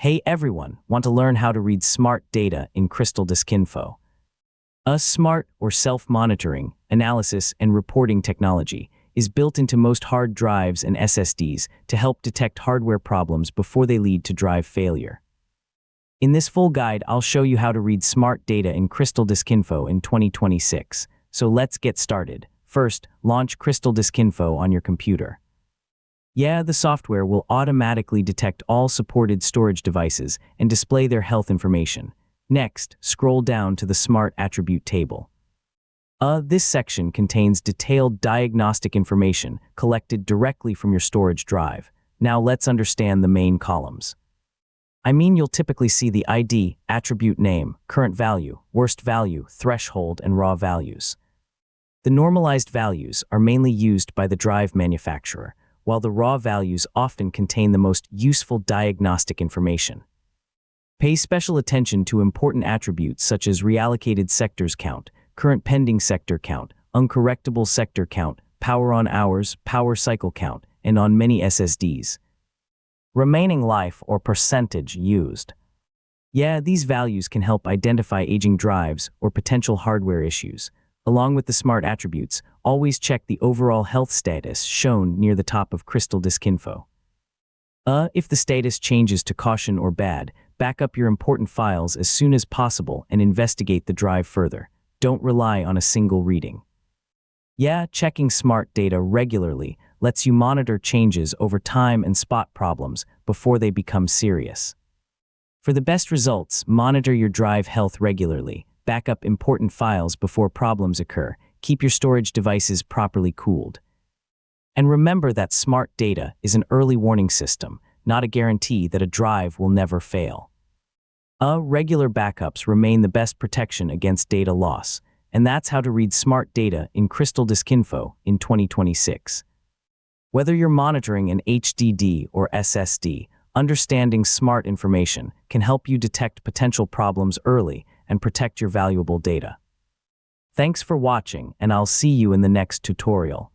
Hey everyone, want to learn how to read SMART data in CrystalDiskInfo? A SMART, or self-monitoring, analysis, and reporting technology, is built into most hard drives and SSDs to help detect hardware problems before they lead to drive failure. In this full guide, I'll show you how to read SMART data in CrystalDiskInfo in 2026. So let's get started. First, launch CrystalDiskInfo on your computer. The software will automatically detect all supported storage devices and display their health information. Next, scroll down to the SMART attribute table. This section contains detailed diagnostic information collected directly from your storage drive. Now let's understand the main columns. You'll typically see the ID, attribute name, current value, worst value, threshold, and raw values. The normalized values are mainly used by the drive manufacturer, while the raw values often contain the most useful diagnostic information. Pay special attention to important attributes such as reallocated sectors count, current pending sector count, uncorrectable sector count, power on hours, power cycle count, and on many SSDs. Remaining life or percentage used. These values can help identify aging drives or potential hardware issues. Along with the SMART attributes, always check the overall health status shown near the top of CrystalDiskInfo. If the status changes to caution or bad, back up your important files as soon as possible and investigate the drive further. Don't rely on a single reading. Checking SMART data regularly lets you monitor changes over time and spot problems before they become serious. For the best results, monitor your drive health regularly. Back up important files before problems occur. Keep your storage devices properly cooled. And remember that SMART data is an early warning system, not a guarantee that a drive will never fail. Regular backups remain the best protection against data loss, and that's how to read SMART data in CrystalDiskInfo in 2026. Whether you're monitoring an HDD or SSD, understanding SMART information can help you detect potential problems early and protect your valuable data. Thanks for watching, and I'll see you in the next tutorial.